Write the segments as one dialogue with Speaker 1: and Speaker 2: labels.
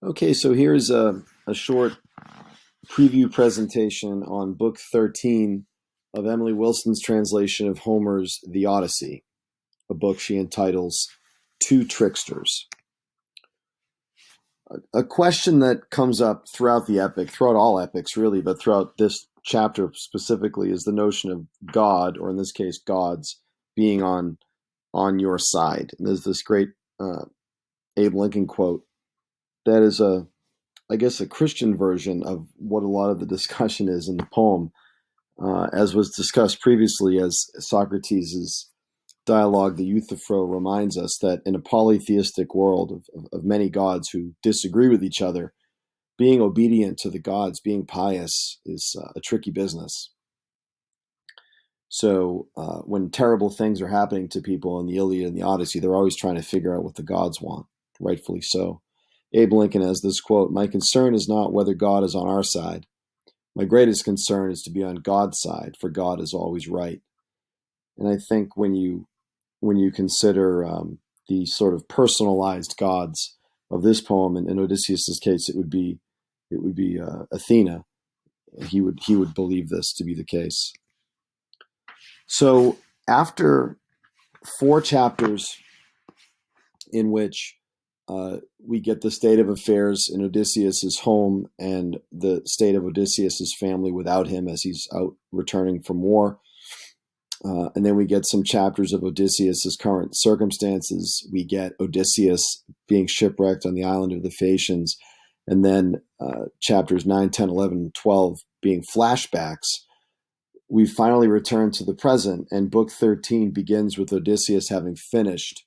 Speaker 1: Okay, so here's a short preview presentation on Book 13 of Emily Wilson's translation of Homer's The Odyssey, a book she entitles Two Tricksters. A question that comes up throughout the epic, throughout all epics really, but throughout this chapter specifically, is the notion of God, or in this case, gods, being on your side. And there's this great Abe Lincoln quote that is I guess, a Christian version of what a lot of the discussion is in the poem, as was discussed previously, as Socrates' dialogue, the Euthyphro, reminds us that in a polytheistic world of many gods who disagree with each other, being obedient to the gods, being pious, is a tricky business. So when terrible things are happening to people in the Iliad and the Odyssey, they're always trying to figure out what the gods want, rightfully so. Abe Lincoln has this quote: "My concern is not whether God is on our side. My greatest concern is to be on God's side, for God is always right." And I think when you consider the sort of personalized gods of this poem, and in Odysseus's case, it would be Athena. He would believe this to be the case. So after 4 chapters in which we get the state of affairs in Odysseus's home and the state of Odysseus's family without him as he's out returning from war. And then we get some chapters of Odysseus's current circumstances. We get Odysseus being shipwrecked on the island of the Phaeacians. And then chapters 9, 10, 11, and 12 being flashbacks. We finally return to the present, and Book 13 begins with Odysseus having finished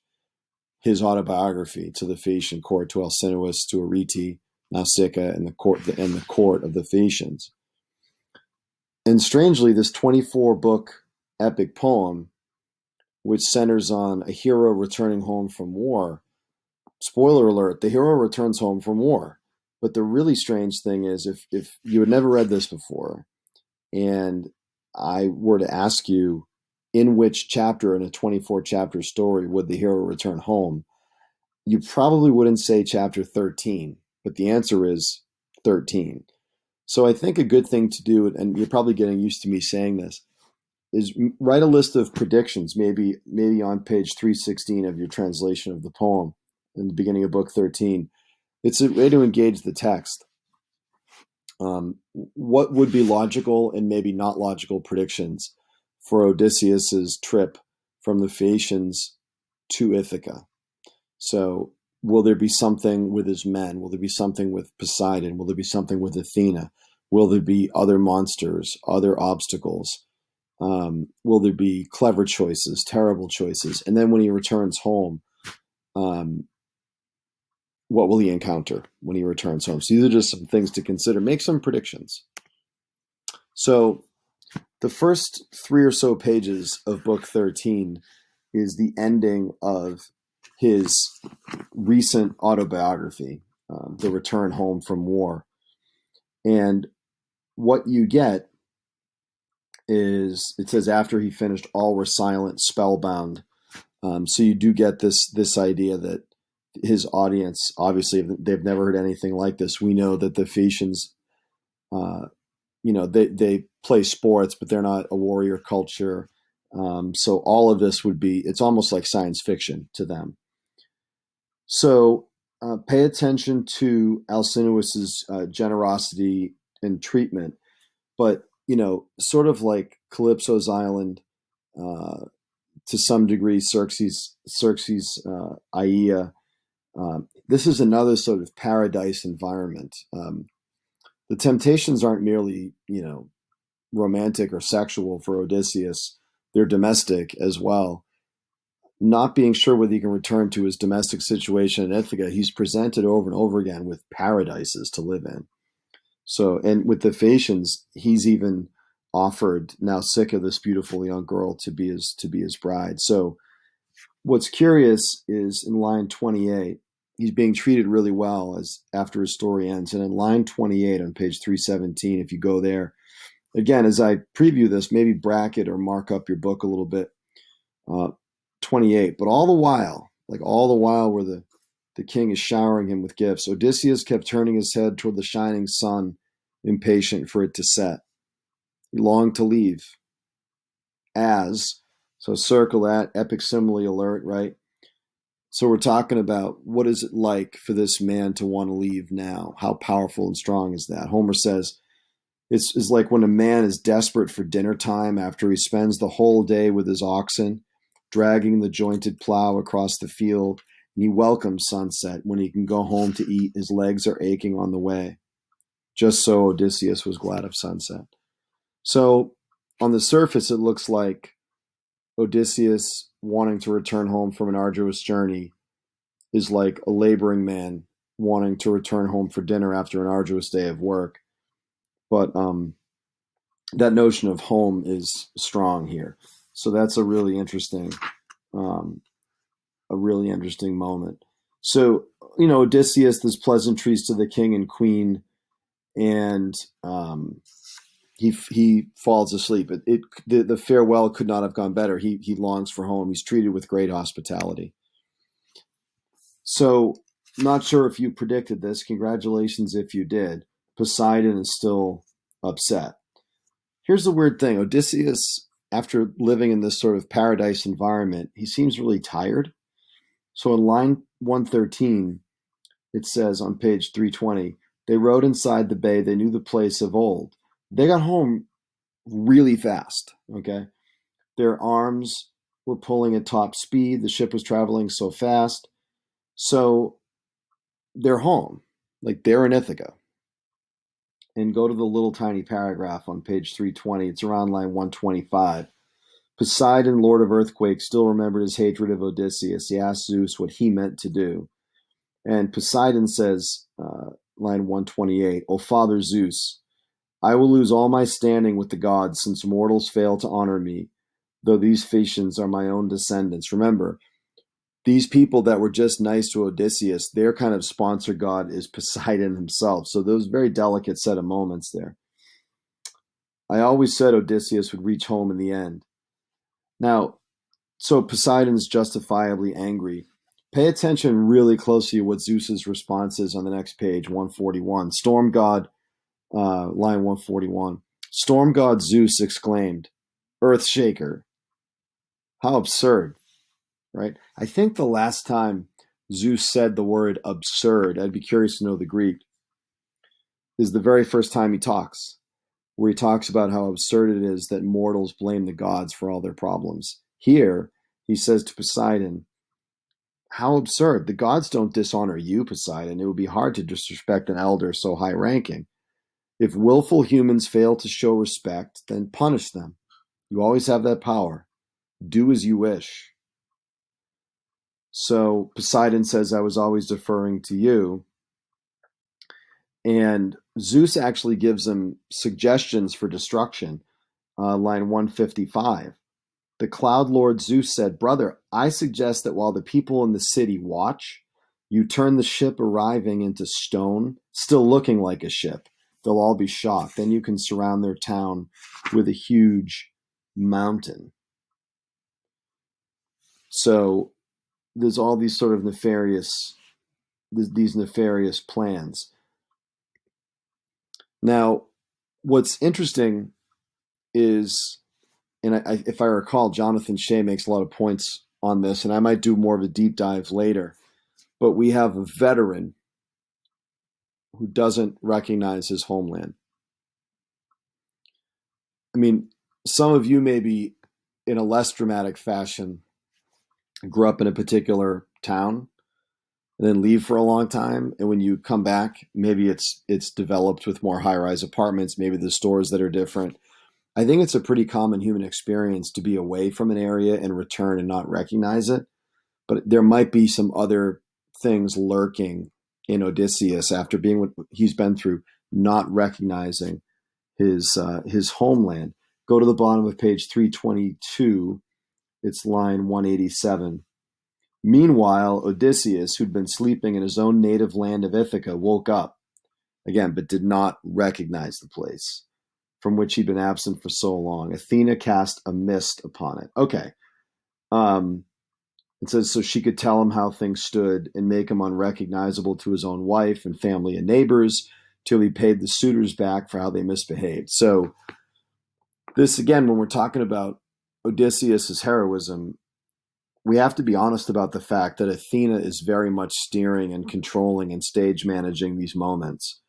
Speaker 1: his autobiography to the Phaeacian court, to Alcinous, to Arete, Nausicaa, and the court of the Phaeacians. And strangely, this 24-book epic poem, which centers on a hero returning home from war, spoiler alert, the hero returns home from war. But the really strange thing is, if you had never read this before, and I were to ask you, in which chapter in a 24-chapter story would the hero return home, you probably wouldn't say chapter 13, but the answer is 13. So I think a good thing to do, and you're probably getting used to me saying this, is write a list of predictions, maybe on page 316 of your translation of the poem in the beginning of Book 13. It's a way to engage the text. What would be logical and maybe not logical predictions for Odysseus's trip from the Phaeacians to Ithaca? So will there be something with his men? Will there be something with Poseidon? Will there be something with Athena? Will there be other monsters, other obstacles? Will there be clever choices, terrible choices? And then when he returns home, what will he encounter when he returns home? So these are just some things to consider. Make some predictions. So the first 3 or so pages of Book 13 is the ending of his recent autobiography, The Return Home from War. And what you get is, it says, after he finished, all were silent, spellbound. So you do get this idea that his audience, obviously, they've never heard anything like this. We know that the Phaeacians, they play sports, but they're not a warrior culture. So all of this it's almost like science fiction to them. So pay attention to Alcinous's generosity and treatment, but sort of like Calypso's island, to some degree, Xerxes' Aia. This is another sort of paradise environment. The temptations aren't merely, romantic or sexual for Odysseus. They're domestic as well. Not being sure whether he can return to his domestic situation in Ithaca, he's presented over and over again with paradises to live in. So, and with the Phaeacians, he's even offered Nausicaa, this beautiful young girl, to be his bride. So what's curious is in line 28, he's being treated really well as after his story ends. And in line 28 on page 317, if you go there, again, as I preview this, maybe bracket or mark up your book a little bit, 28. But all the while where The king is showering him with gifts. Odysseus kept turning his head toward the shining sun, impatient for it to set. He longed to leave. So circle that, epic simile alert, right? So we're talking about what is it like for this man to want to leave now? How powerful and strong is that? Homer says, it's like when a man is desperate for dinner time after he spends the whole day with his oxen, dragging the jointed plow across the field, and he welcomes sunset when he can go home to eat. His legs are aching on the way. Just so Odysseus was glad of sunset. So on the surface, it looks like Odysseus wanting to return home from an arduous journey is like a laboring man wanting to return home for dinner after an arduous day of work. But that notion of home is strong here. So that's a really interesting moment. So, Odysseus, there's pleasantries to the king and queen, and he falls asleep. The farewell could not have gone better. He longs for home. He's treated with great hospitality. So, not sure if you predicted this. Congratulations if you did. Poseidon is still upset. Here's the weird thing. Odysseus, after living in this sort of paradise environment, he seems really tired. So in line 113, it says on page 320, they rode inside the bay. They knew the place of old. They got home really fast, okay? Their arms were pulling at top speed. The ship was traveling so fast. So they're home, like they're in Ithaca. And go to the little tiny paragraph on page 320. It's around line 125. Poseidon, lord of earthquakes, still remembered his hatred of Odysseus. He asked Zeus what he meant to do. And Poseidon says, line 128, O Father Zeus, I will lose all my standing with the gods since mortals fail to honor me, though these Phaeacians are my own descendants. Remember, these people that were just nice to Odysseus, their kind of sponsor god is Poseidon himself. So those very delicate set of moments there. I always said Odysseus would reach home in the end. Now, so Poseidon's justifiably angry. Pay attention really closely to what Zeus's response is on the next page, 141. Storm god, line 141. Storm god Zeus exclaimed, Earthshaker. How absurd, right? I think the last time Zeus said the word absurd, I'd be curious to know the Greek, is the very first time he talks, where he talks about how absurd it is that mortals blame the gods for all their problems. Here, he says to Poseidon, how absurd. The gods don't dishonor you, Poseidon. It would be hard to disrespect an elder so high-ranking. If willful humans fail to show respect, then punish them. You always have that power. Do as you wish. So Poseidon says, I was always deferring to you. And Zeus actually gives him suggestions for destruction. Line 155. The cloud lord Zeus said, Brother, I suggest that while the people in the city watch, you turn the ship arriving into stone, still looking like a ship. They'll all be shocked. Then you can surround their town with a huge mountain. So there's all these sort of nefarious plans. Now, what's interesting is, and if I recall, Jonathan Shea makes a lot of points on this, and I might do more of a deep dive later, but we have a veteran who doesn't recognize his homeland. I mean, some of you maybe in a less dramatic fashion grew up in a particular town and then leave for a long time, and when you come back, maybe it's developed with more high-rise apartments, maybe the stores that are different. I think it's a pretty common human experience to be away from an area and return and not recognize it. But there might be some other things lurking in Odysseus after being what he's been through, not recognizing his homeland. Go to the bottom of page 322. It's line 187. Meanwhile, Odysseus, who'd been sleeping in his own native land of Ithaca, woke up again, but did not recognize the place from which he'd been absent for so long. Athena cast a mist upon it. Okay. It says, so she could tell him how things stood and make him unrecognizable to his own wife and family and neighbors till he paid the suitors back for how they misbehaved. So this, again, when we're talking about Odysseus's heroism, we have to be honest about the fact that Athena is very much steering and controlling and stage managing these moments.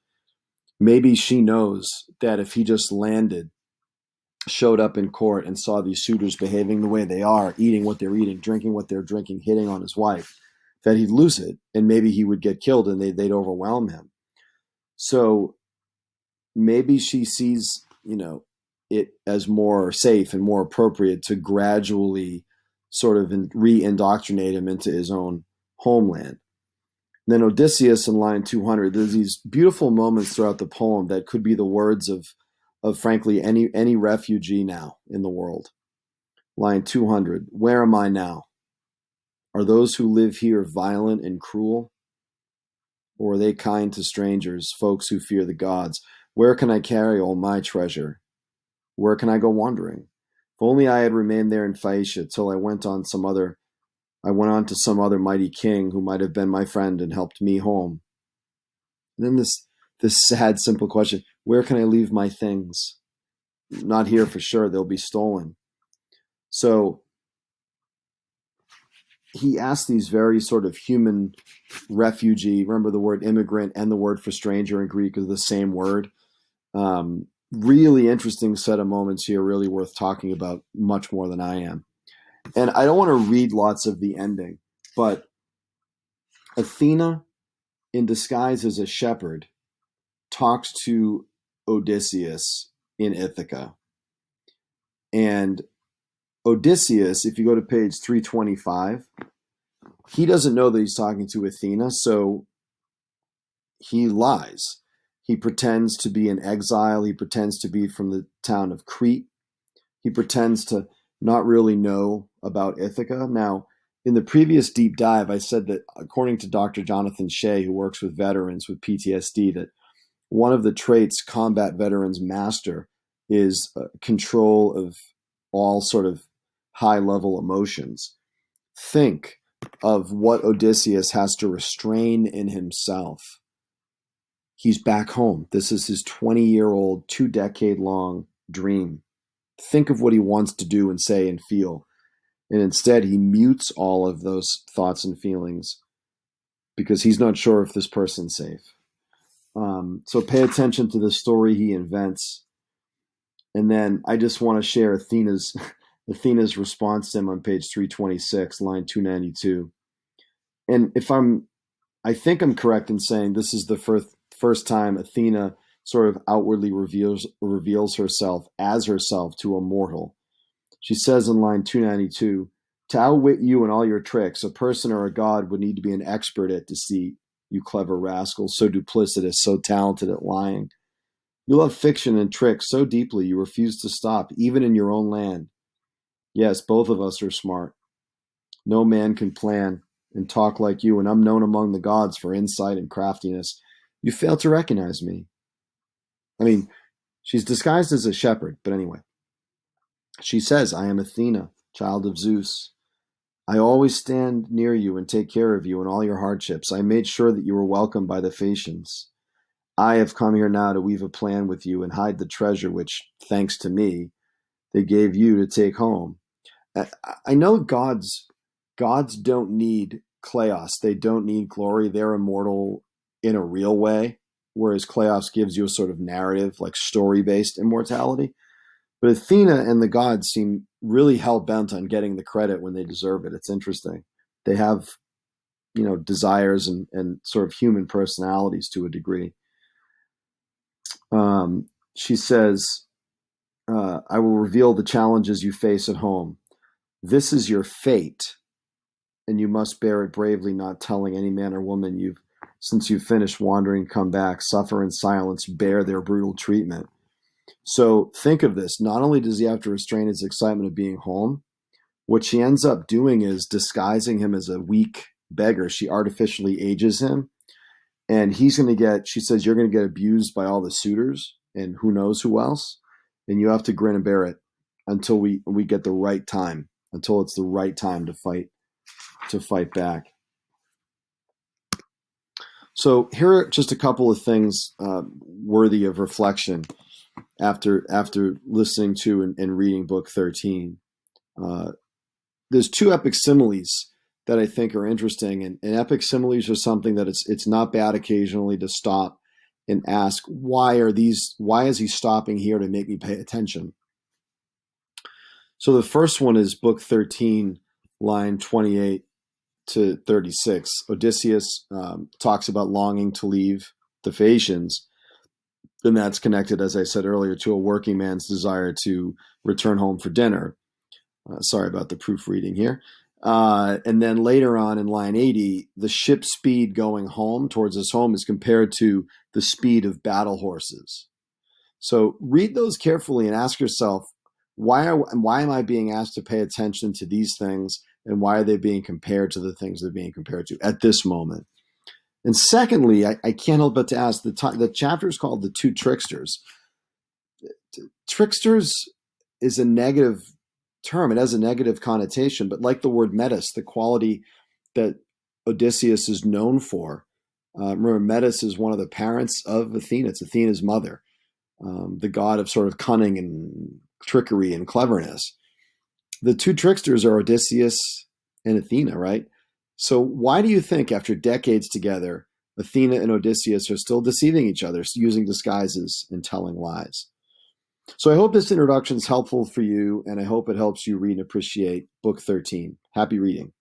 Speaker 1: Maybe she knows that if he just landed, showed up in court and saw these suitors behaving the way they are, eating what they're eating, drinking what they're drinking, hitting on his wife, that he'd lose it and maybe he would get killed and they'd overwhelm him. So maybe she sees, it as more safe and more appropriate to gradually sort of re-indoctrinate him into his own homeland. Then Odysseus in line 200, there's these beautiful moments throughout the poem that could be the words of frankly any refugee now in the world. Line 200, where am I now? Are those who live here violent and cruel? Or are they kind to strangers, folks who fear the gods? Where can I carry all my treasure? Where can I go wandering? If only I had remained there in Phaeacia till I went on to some other mighty king who might have been my friend and helped me home. And then this sad, simple question, where can I leave my things? Not here for sure, they'll be stolen. So he asked these very sort of human refugee, remember the word immigrant and the word for stranger in Greek is the same word. Really interesting set of moments here, really worth talking about much more than I am. And I don't want to read lots of the ending, but Athena, in disguise as a shepherd, talks to Odysseus in Ithaca. And Odysseus, if you go to page 325, he doesn't know that he's talking to Athena, so he lies. He pretends to be in exile. He pretends to be from the town of Crete. He pretends to not really know about Ithaca. Now, in the previous deep dive, I said that according to Dr. Jonathan Shea, who works with veterans with PTSD, that one of the traits combat veterans master is control of all sort of high-level emotions. Think of what Odysseus has to restrain in himself. He's back home. This is his 20-year-old, 2-decade-long dream. Think of what he wants to do and say and feel. And instead, he mutes all of those thoughts and feelings because he's not sure if this person's safe. So pay attention to the story he invents. And then I just want to share Athena's response to him on page 326, line 292. And I think I'm correct in saying this is the first time Athena sort of outwardly reveals herself as herself to a mortal. She says in line 292, to outwit you and all your tricks, a person or a god would need to be an expert at deceit, you clever rascal, so duplicitous, so talented at lying. You love fiction and tricks so deeply you refuse to stop, even in your own land. Yes, both of us are smart. No man can plan and talk like you, and I'm known among the gods for insight and craftiness. You fail to recognize me. I mean, she's disguised as a shepherd, but anyway. She says, I am Athena, child of Zeus. I always stand near you and take care of you in all your hardships. I made sure that you were welcomed by the Phaeacians. I have come here now to weave a plan with you and hide the treasure which, thanks to me, they gave you to take home. I know gods don't need kleos. They don't need glory. They're immortal in a real way, whereas kleos gives you a sort of narrative, like story-based immortality. But Athena and the gods seem really hell-bent on getting the credit when they deserve it. It's interesting. They have, desires and sort of human personalities to a degree. She says, I will reveal the challenges you face at home. This is your fate, and you must bear it bravely, not telling any man or woman since you've finished wandering, come back, suffer in silence, bear their brutal treatment. So think of this. Not only does he have to restrain his excitement of being home, what she ends up doing is disguising him as a weak beggar. She artificially ages him, and she says, you're going to get abused by all the suitors and who knows who else, and you have to grin and bear it until we get the right time, until it's the right time to fight to fight back. So here are just a couple of things worthy of reflection after listening to and reading book 13. There's two epic similes that I think are interesting, and epic similes are something that it's not bad occasionally to stop and ask, why is he stopping here to make me pay attention? So the first one is book 13, line 28 to 36. Odysseus talks about longing to leave the Phaeacians, and that's connected, as I said earlier, to a working man's desire to return home for dinner. Sorry about the proofreading here. And then later on in line 80, the ship's speed going home towards his home is compared to the speed of battle horses. So read those carefully and ask yourself, why am I being asked to pay attention to these things, and why are they being compared to the things they're being compared to at this moment? And secondly, I can't help but to ask, the chapter is called The Two Tricksters. Tricksters is a negative term. It has a negative connotation, but like the word metis, the quality that Odysseus is known for. Remember, Metis is one of the parents of Athena. It's Athena's mother, the god of sort of cunning and trickery and cleverness. The two tricksters are Odysseus and Athena, right? So why do you think after decades together, Athena and Odysseus are still deceiving each other, using disguises and telling lies? So I hope this introduction is helpful for you, and I hope it helps you read and appreciate book 13. Happy reading.